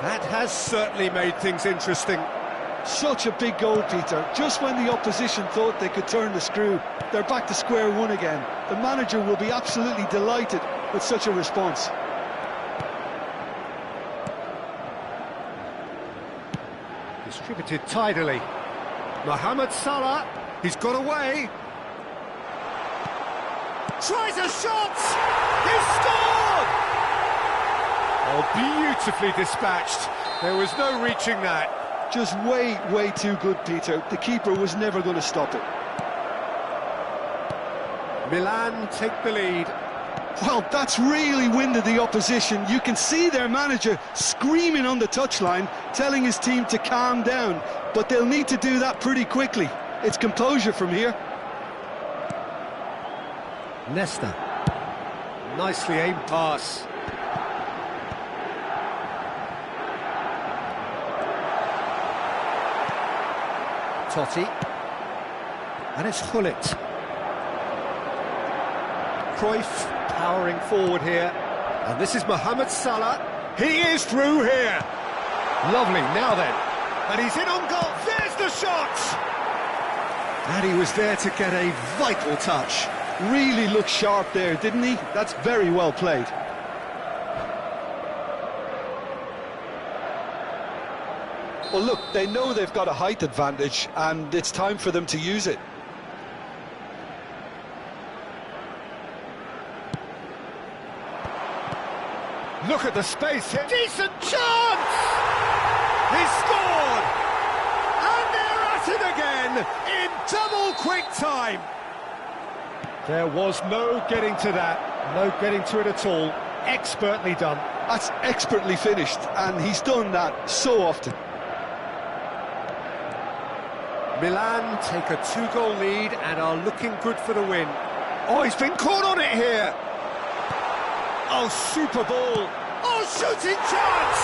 That has certainly made things interesting. Such a big goal, Peter. Just when the opposition thought they could turn the screw, they're back to square one again. The manager will be absolutely delighted with such a response. Distributed tidily. Mohamed Salah, he's got away. Tries a shot! He's scored! Oh, beautifully dispatched. There was no reaching that. Just way too good, Peter. The keeper was never going to stop it. Milan take the lead. Well, that's really winded the opposition. You can see their manager screaming on the touchline, telling his team to calm down. But they'll need to do that pretty quickly. It's composure from here. Leicester. Nicely aimed pass. Totti. And it's Gullit. Cruyff powering forward here. And this is Mohamed Salah. He is through here. Lovely, now then. And he's in on goal. There's the shot! And he was there to get a vital touch. Really looked sharp there, didn't he? That's very well played. Well, look, they know they've got a height advantage, and it's time for them to use it. Look at the space here. Decent chance! He scored! And they're at it again in double quick time. There was no getting to that, no getting to it at all. Expertly done. That's expertly finished, and he's done that so often. Milan take a 2-goal lead and are looking good for the win. Oh, he's been caught on it here. Oh, super ball. Oh, shooting chance!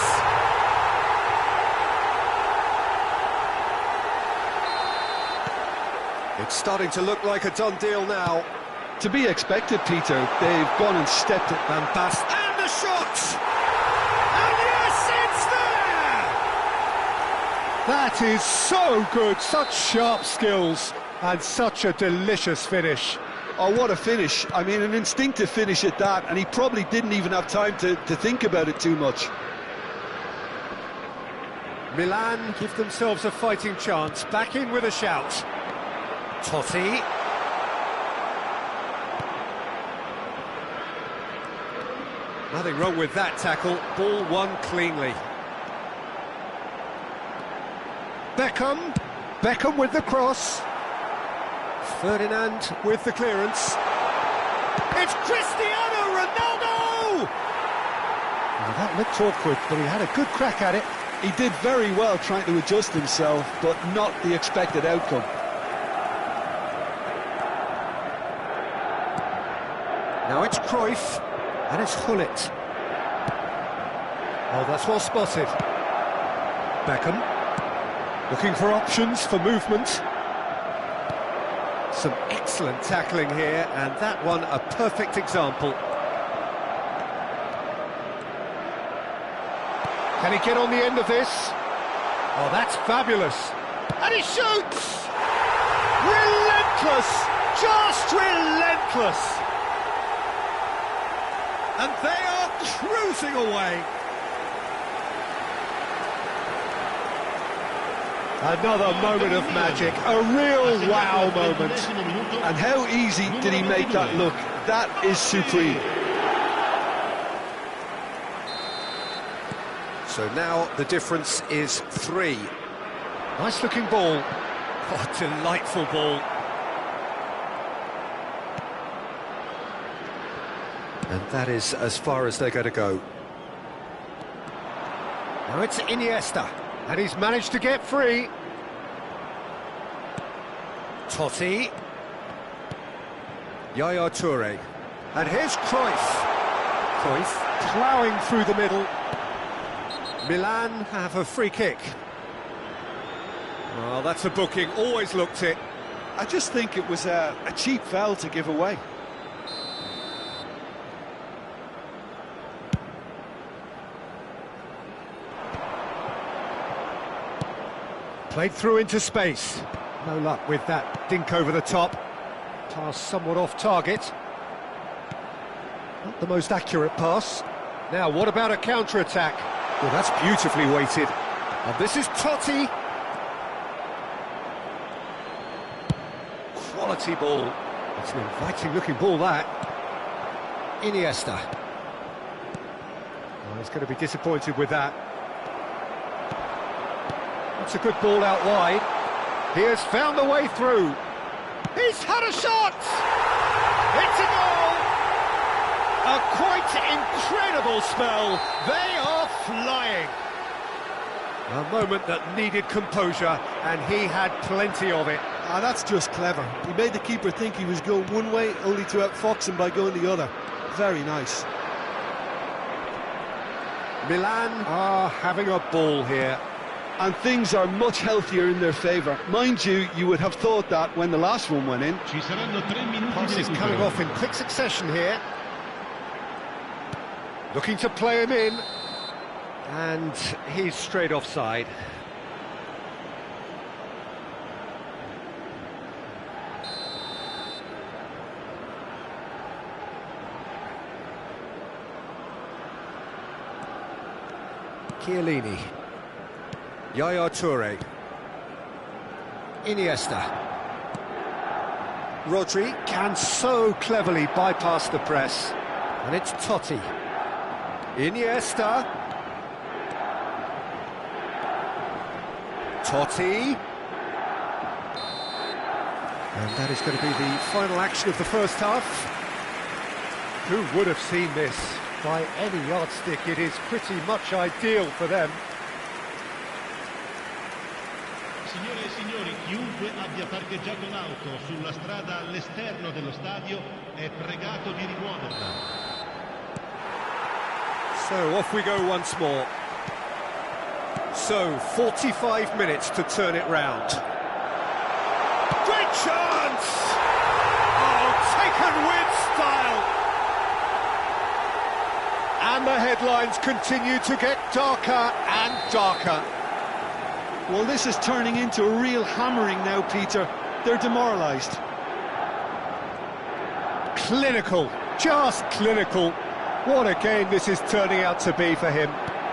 It's starting to look like a done deal now. To be expected, Peter. They've gone and stepped it. Van Basten. And the shot! And yes, it's there! That is so good. Such sharp skills and such a delicious finish. Oh, what a finish. I mean, an instinctive finish at that, and he probably didn't even have time to think about it too much. Milan give themselves a fighting chance. Back in with a shout. Totti. Nothing wrong with that tackle. Ball won cleanly. Beckham with the cross. Ferdinand with the clearance. It's Cristiano Ronaldo! Well, that looked awkward, but he had a good crack at it. He did very well trying to adjust himself, but not the expected outcome. Now it's Cruyff, and it's Gullit. Oh, that's well spotted. Beckham, looking for options for movement. Some excellent tackling here, and that one a perfect example. Can he get on the end of this? Oh, that's fabulous. And he shoots! Relentless! Just relentless! And they are cruising away. Another moment of magic, a real wow moment. And how easy did he make that look? That is supreme. So now the difference is 3. Nice looking ball. Oh, delightful ball. And that is as far as they're going to go. Now it's Iniesta. And he's managed to get free. Totti. Yaya Toure. And here's Cruyff. Cruyff ploughing through the middle. Milan have a free kick. Well, that's a booking. Always looked it. I just think it was a cheap foul to give away. Played through into space. No luck with that dink over the top. Pass somewhat off target. Not the most accurate pass. Now, what about a counter-attack? Well, that's beautifully weighted. And this is Totti. Quality ball. It's an inviting-looking ball, that. Iniesta. Oh, he's going to be disappointed with that. That's a good ball out wide. He has found the way through. He's had a shot! It's a goal! A quite incredible spell. They are flying. A moment that needed composure, and he had plenty of it. Ah, that's just clever. He made the keeper think he was going one way, only to outfox him by going the other. Very nice. Milan are having a ball here. And things are much healthier in their favour. Mind you, you would have thought that when the last one went in. Passes coming off in quick succession here. Looking to play him in. And he's straight offside. Chiellini. Yaya Toure. Iniesta. Rodri can so cleverly bypass the press. And it's Totti. Iniesta. Totti. And that is going to be the final action of the first half. Who would have seen this? By any yardstick, it is pretty much ideal for them. Signore e signori, chiunque abbia parcheggiato l'auto sulla strada all'esterno dello stadio è pregato di rimuoverla. So off we go once more. So 45 minutes to turn it round. Great chance! Oh, taken with style! And the headlines continue to get darker and darker. Well, this is turning into a real hammering now, Peter. They're demoralised. Clinical, just clinical. What a game this is turning out to be for him.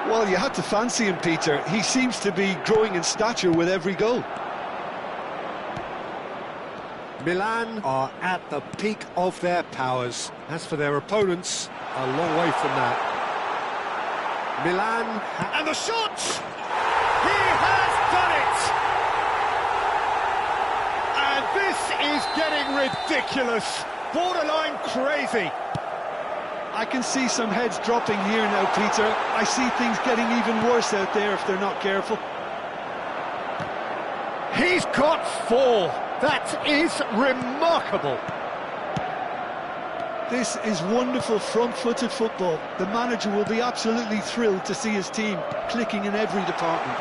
Well, you had to fancy him, Peter. He seems to be growing in stature with every goal. Milan are at the peak of their powers. As for their opponents, a long way from that. Milan, and the shot! He has done it! And this is getting ridiculous, borderline crazy. I can see some heads dropping here now, Peter. I see things getting even worse out there if they're not careful. He's got 4. That is remarkable. This is wonderful front-footed football. The manager will be absolutely thrilled to see his team clicking in every department.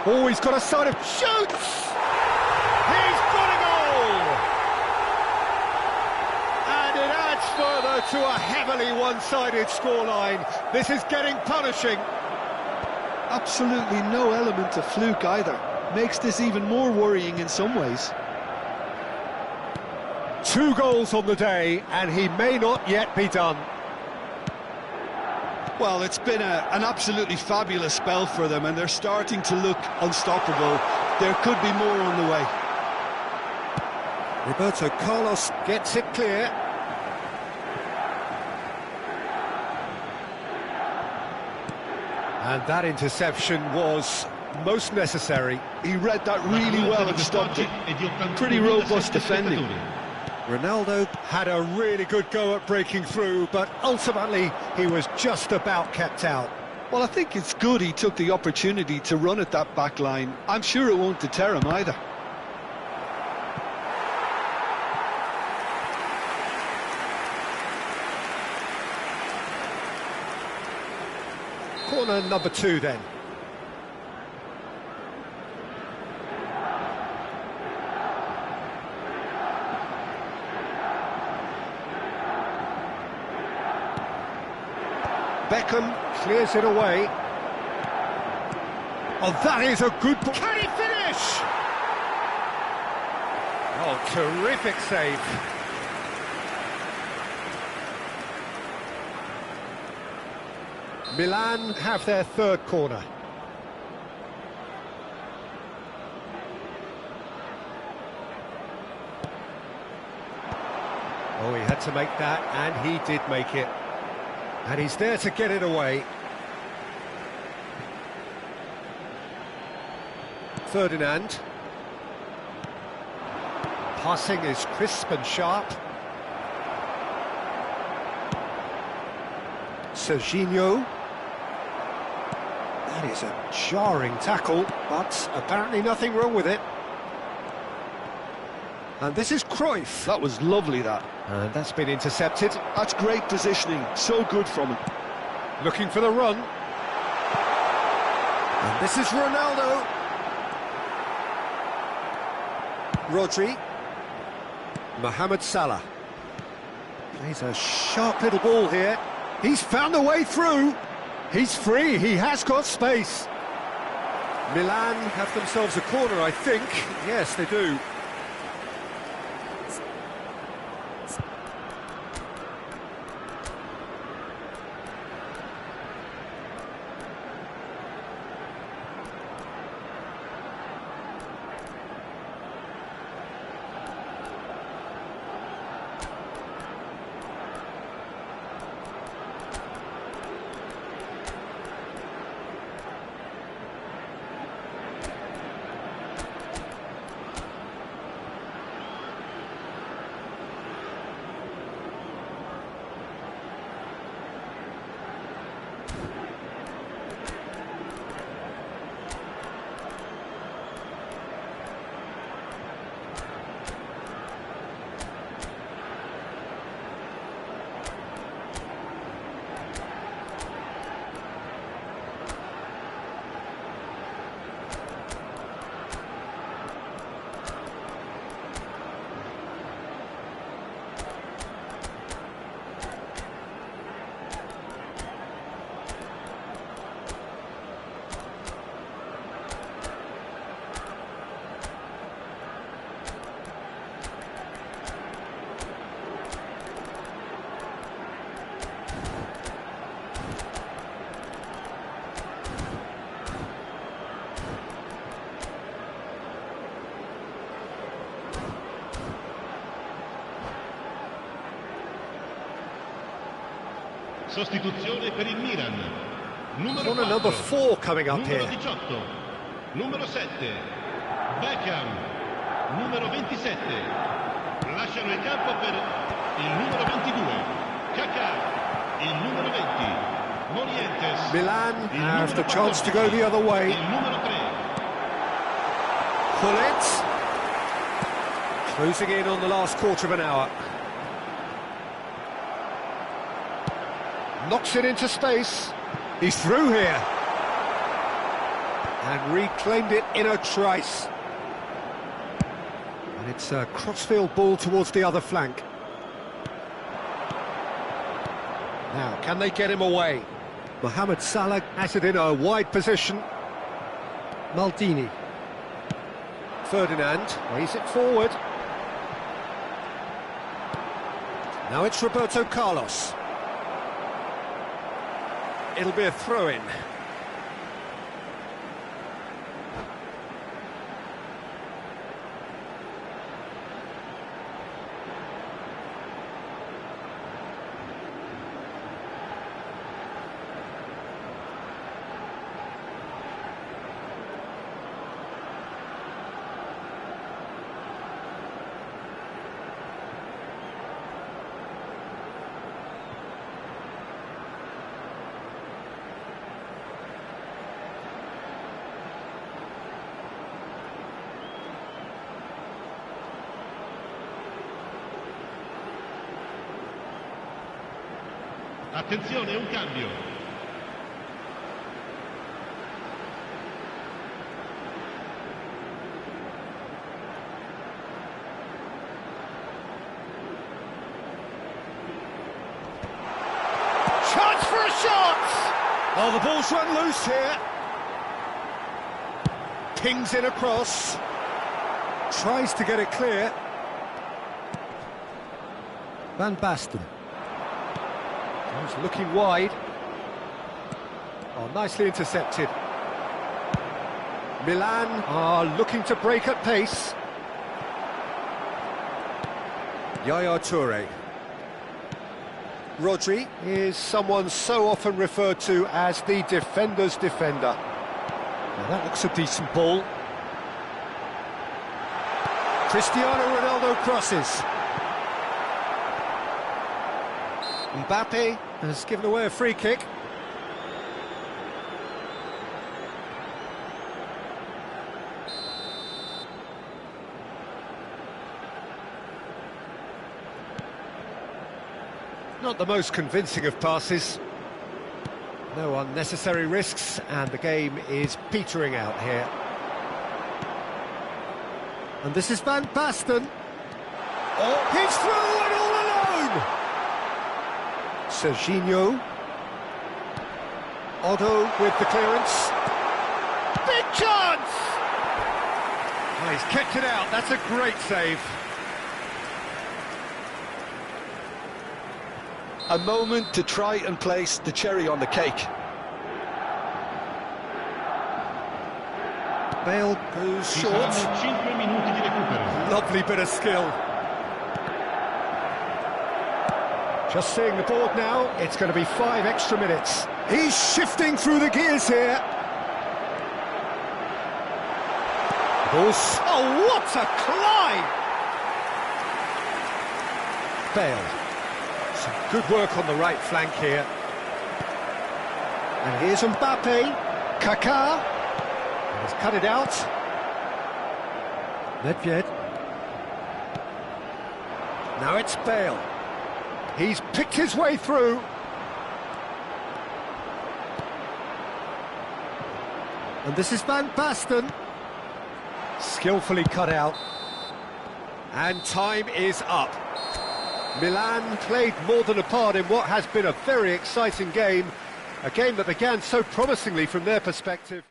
Oh, he's got a side of shoots! He's got a goal! And it adds further to a heavily one-sided scoreline. This is getting punishing. Absolutely no element of fluke either. Makes this even more worrying in some ways. 2 goals on the day, and he may not yet be done. Well, it's been an absolutely fabulous spell for them, and they're starting to look unstoppable. There could be more on the way. Roberto Carlos gets it clear. And that interception was most necessary. He read that really well and stopped it. Pretty robust defending. Ronaldo had a really good go at breaking through, but ultimately he was just about kept out. Well, I think it's good he took the opportunity to run at that back line. I'm sure it won't deter him either. Corner number 2 then. Beckham clears it away. Oh, that is a good ball. Can he finish? Oh, terrific save. Milan have their third corner. Oh, he had to make that, and he did make it. And he's there to get it away. Ferdinand. Passing is crisp and sharp. Serginho. That is a jarring tackle, but apparently nothing wrong with it. And this is Cruyff. That was lovely, that. And that's been intercepted. That's great positioning, so good from him. Looking for the run. And this is Ronaldo. Rodri. Mohamed Salah. Plays a sharp little ball here. He's found a way through. He's free, he has got space. Milan have themselves a corner, I think. Yes, they do. Sostituzione per il Milan. Corner number 4 coming up numero here. 18, numero 7, Beckham, numero 27. Lasciano il campo per il numero 22, Kaká, il numero 20, Morientes. Milan have the chance to go the other way. Il numero 3. Pull it. Closing in on the last quarter of an hour. Knocks it into space. He's through here. And reclaimed it in a trice. And it's a crossfield ball towards the other flank. Now, can they get him away? Mohamed Salah has it in a wide position. Maldini. Ferdinand lays it forward. Now it's Roberto Carlos. It'll be a throw-in. Attenzione, un cambio. Chance for a shot! Oh, the ball's run loose here. Pings in across. Tries to get it clear. Van Basten. He's looking wide. Oh, nicely intercepted. Milan are looking to break at pace. Yaya Toure. Rodri is someone so often referred to as the defender's defender. Now that looks a decent ball. Cristiano Ronaldo crosses. Mbappe has given away a free kick. Not the most convincing of passes. No unnecessary risks, and the game is petering out here. And this is Van Basten. Oh, he's through and all alone! Serginho. Otto with the clearance. Big chance! Oh, he's kept it out, that's a great save. A moment to try and place the cherry on the cake. Bale goes Ci short. saranno 5 minuti di recupero. Lovely bit of skill. Just seeing the board now, it's going to be 5 extra minutes. He's shifting through the gears here. Oh, what a climb! Bale. Some good work on the right flank here. And here's Mbappe. Kaká. He's cut it out. Nedved. Now it's Bale. He's picked his way through. And this is Van Basten. Skillfully cut out. And time is up. Milan played more than a part in what has been a very exciting game. A game that began so promisingly from their perspective.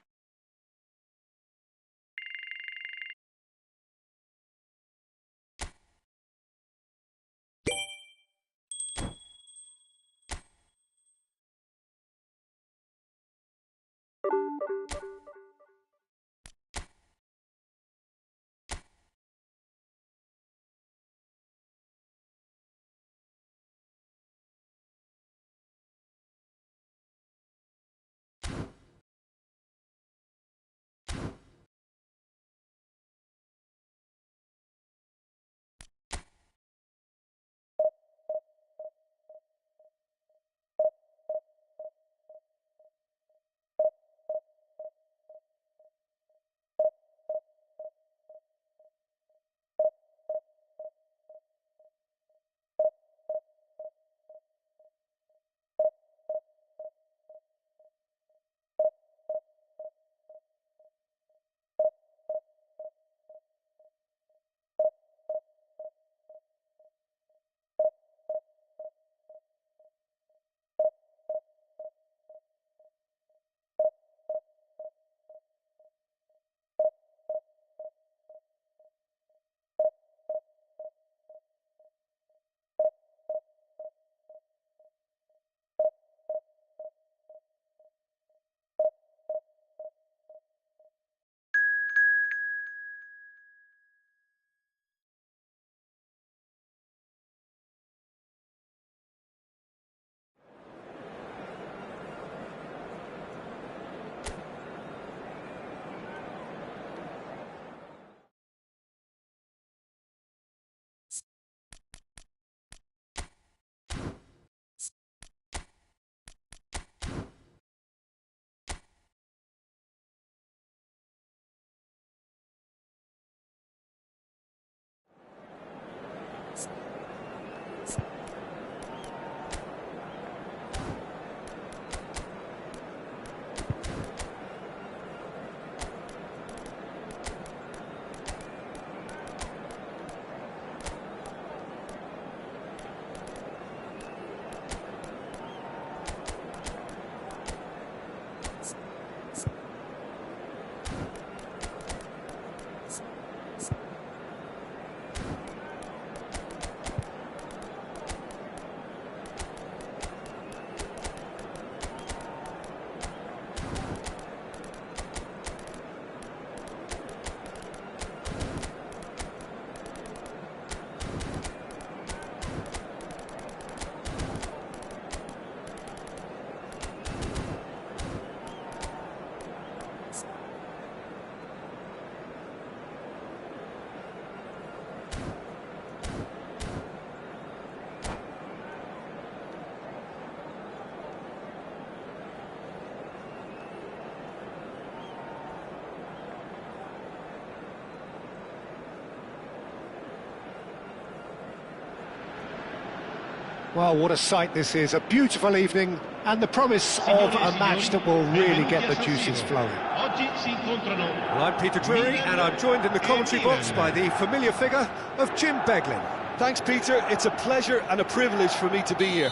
Well, what a sight this is, a beautiful evening and the promise of a match that will really get the juices flowing. Well, I'm Peter Drury and I'm joined in the commentary box by the familiar figure of Jim Beglin. Thanks, Peter. It's a pleasure and a privilege for me to be here.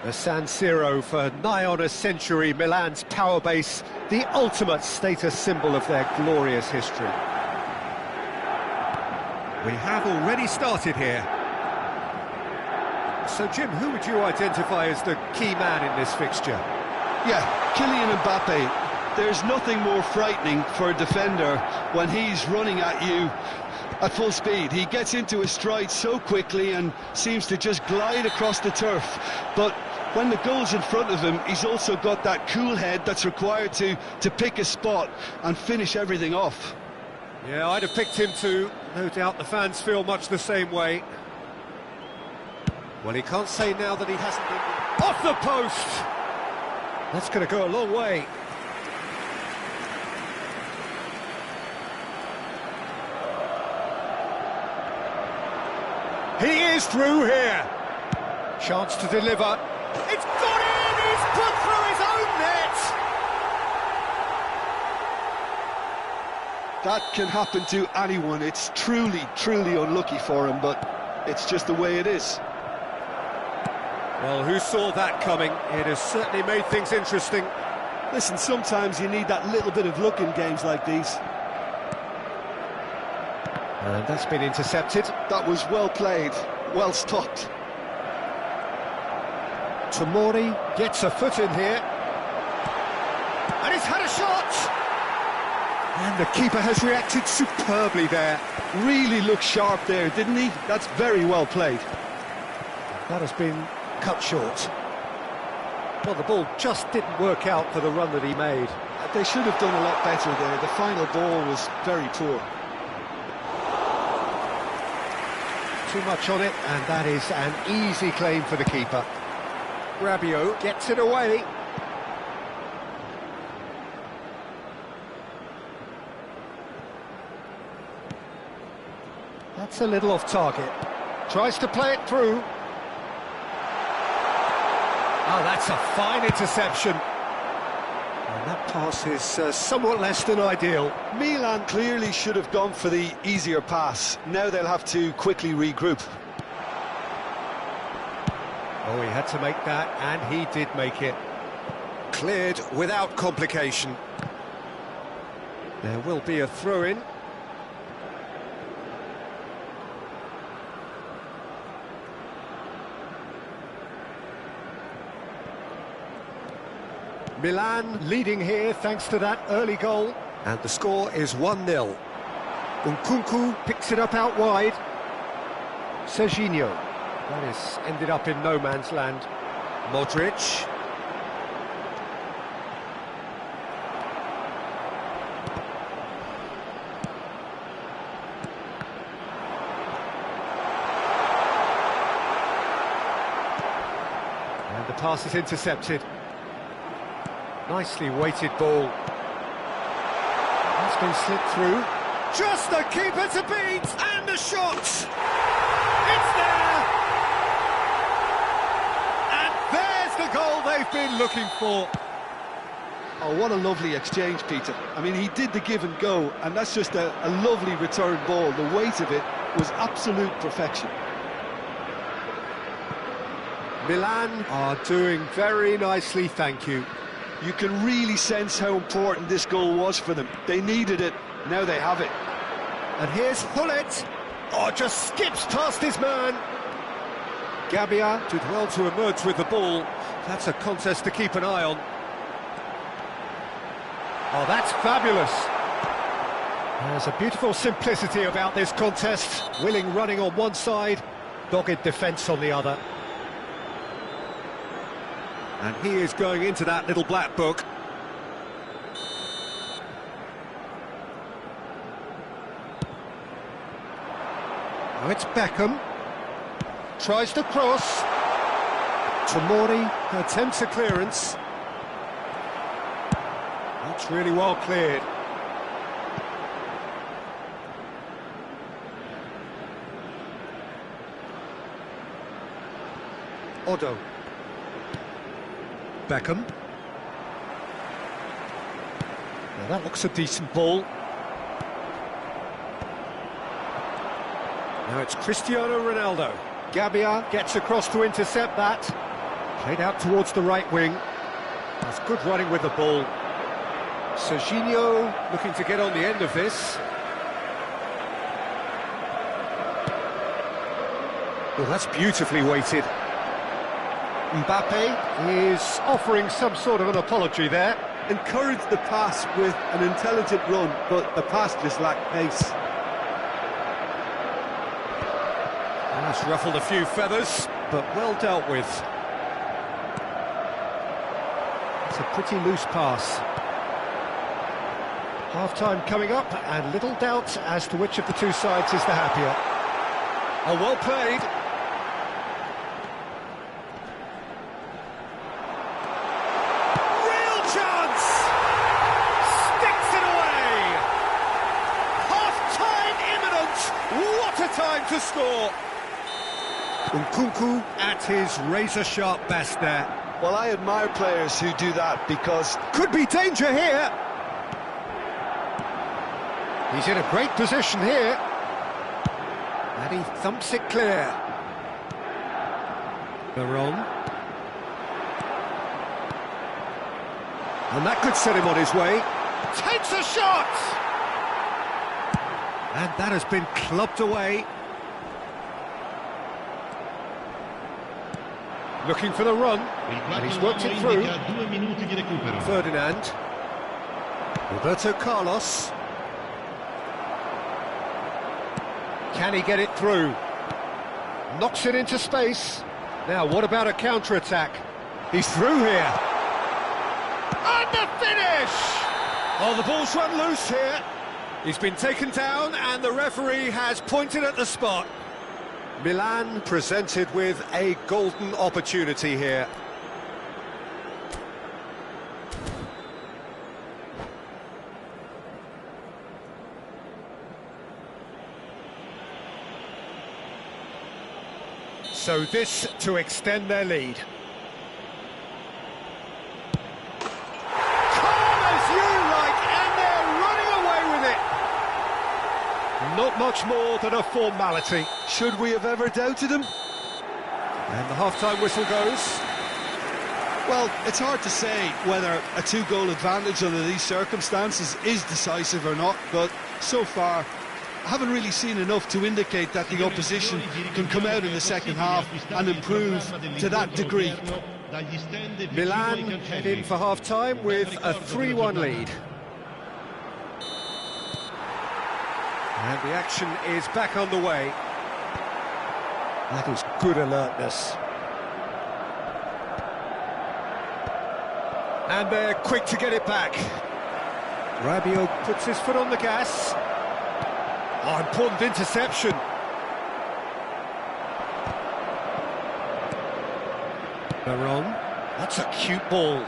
The San Siro for nigh on a century, Milan's power base, the ultimate status symbol of their glorious history. We have already started here. So, Jim, who would you identify as the key man in this fixture? Yeah, Kylian Mbappe. There's nothing more frightening for a defender when he's running at you at full speed. He gets into his stride so quickly and seems to just glide across the turf. But when the goal's in front of him, he's also got that cool head that's required to pick a spot and finish everything off. Yeah, I'd have picked him too. No doubt the fans feel much the same way. Well, he can't say now that he hasn't been... Off the post! That's going to go a long way. He is through here. Chance to deliver. It's got in! He's put through his own net! That can happen to anyone. It's truly, truly unlucky for him, but it's just the way it is. Well, who saw that coming? It has certainly made things interesting. Listen, sometimes you need that little bit of luck in games like these. And that's been intercepted. That was well played, well stopped. Tomori gets a foot in here. And he's had a shot! And the keeper has reacted superbly there. Really looked sharp there, didn't he? That's very well played. That has been cut short. Well, the ball just didn't work out for the run that he made. They should have done a lot better there. The final ball was very poor. Too much on it, and that is an easy claim for the keeper. Rabiot gets it away. That's a little off target. Tries to play it through. Oh, that's a fine interception. And that pass is somewhat less than ideal. Milan clearly should have gone for the easier pass. Now they'll have to quickly regroup. Oh, he had to make that, and he did make it. Cleared without complication. There will be a throw-in. Milan leading here thanks to that early goal. And the score is 1-0. Nkunku picks it up out wide. Serginho. That has ended up in no man's land. Modric. And the pass is intercepted. Nicely weighted ball. That's been slipped through. Just the keeper to beat! And the shot! It's there! And there's the goal they've been looking for. Oh, what a lovely exchange, Peter. I mean, he did the give and go, and that's just a lovely return ball. The weight of it was absolute perfection. Milan are doing very nicely, thank you. You can really sense how important this goal was for them. They needed it, now they have it. And here's Hullet. Oh, just skips past his man. Gabbia did well to emerge with the ball. That's a contest to keep an eye on. Oh, that's fabulous. There's a beautiful simplicity about this contest. Willing running on one side, dogged defence on the other. And he is going into that little black book. Now it's Beckham. Tries to cross. Tomori attempts a clearance. That's really well cleared. Odo. Beckham. Now that looks a decent ball. Now it's Cristiano Ronaldo. Gabbia gets across to intercept that. Played out towards the right wing. That's good running with the ball. Serginho looking to get on the end of this. Well, that's beautifully weighted. Mbappe is offering some sort of an apology there. Encouraged the pass with an intelligent run, but the pass just lacked pace. That's ruffled a few feathers, but well dealt with. It's a pretty loose pass. Half-time coming up, and little doubt as to which of the two sides is the happier. Oh, well played. Real chance! Sticks it away! Half-time imminent! What a time to score! Nkunku at his razor-sharp best there. Well, I admire players who do that because... Could be danger here! He's in a great position here. And he thumps it clear. Veron. And that could set him on his way. Takes a shot! And that has been clubbed away. Looking for the run. And he's worked it through. Ferdinand. Roberto Carlos. Can he get it through? Knocks it into space. Now, what about a counter-attack? He's through here. And the finish! Oh, the ball's run loose here. He's been taken down, and the referee has pointed at the spot. Milan presented with a golden opportunity here. So this to extend their lead. Calm as you like, and they're running away with it. Not much more than a formality. Should we have ever doubted him? And the half-time whistle goes. Well, it's hard to say whether a two-goal advantage under these circumstances is decisive or not, but so far I haven't really seen enough to indicate that the opposition can come out in the second half and improve to that degree. Milan head in for half-time with a 3-1 lead. And the action is back on the way. That is good alertness. And they're quick to get it back. Rabiot puts his foot on the gas. Oh, important interception. Veron. That's a cute ball.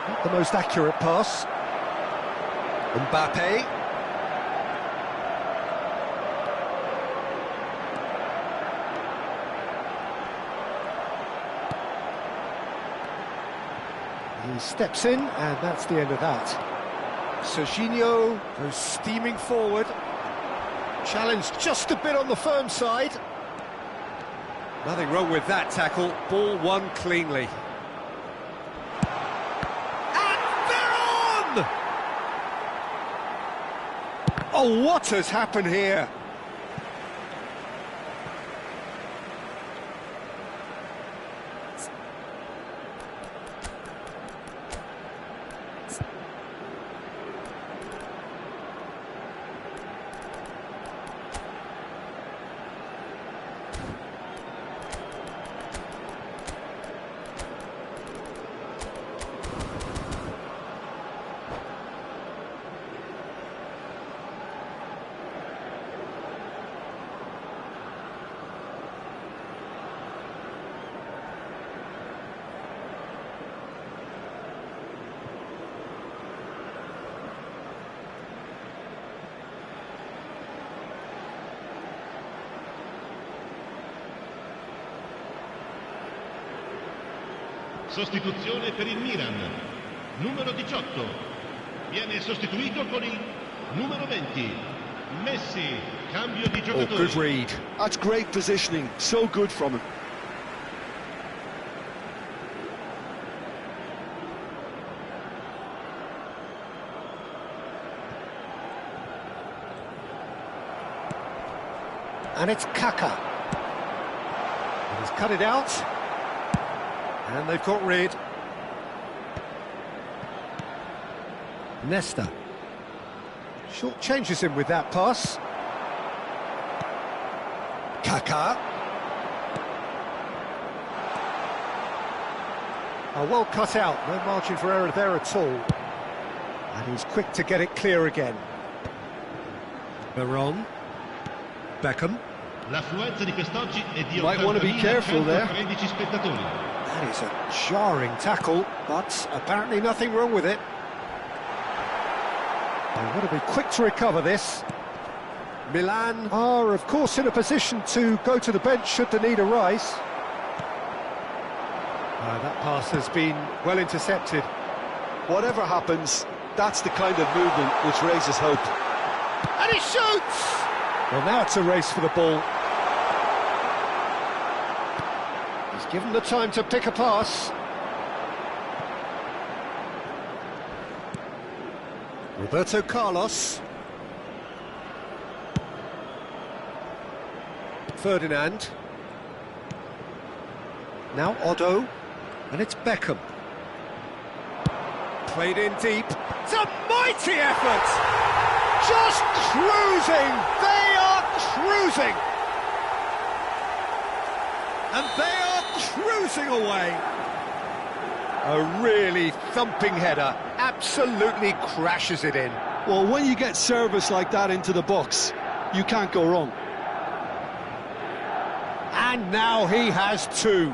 Not the most accurate pass. Mbappe. He steps in, and that's the end of that. Serginho goes steaming forward. Challenged just a bit on the firm side. Nothing wrong with that tackle. Ball won cleanly. And Veron! Oh, what has happened here? Sostituzione per il Milan. Numero 18. Viene sostituito con il numero 20. Messi. Cambio di Oh, giocatore. good read. That's great positioning, so good from him. And it's Kaka. And he's cut it out. And they've got rid. Nesta. Short changes him with that pass. Kaka. Oh, well cut out, no margin for error there at all. And he's quick to get it clear again. Veron. Beckham. L'affluenza di quest'oggi è di Might want to be careful there. 80.113 spettatori. That is a jarring tackle, but apparently nothing wrong with it. They've got to be quick to recover this. Milan are, of course, in a position to go to the bench should the need arise. That pass has been well intercepted. Whatever happens, that's the kind of movement which raises hope. And he shoots! Well, now it's a race for the ball. He's given the time to pick a pass. Roberto Carlos. Ferdinand. Now Otto. And it's Beckham. Played in deep. It's a mighty effort! Just cruising! They are cruising! And they are cruising away! A really thumping header. Absolutely crashes it in. Well, when you get service like that into the box, you can't go wrong. And now he has two.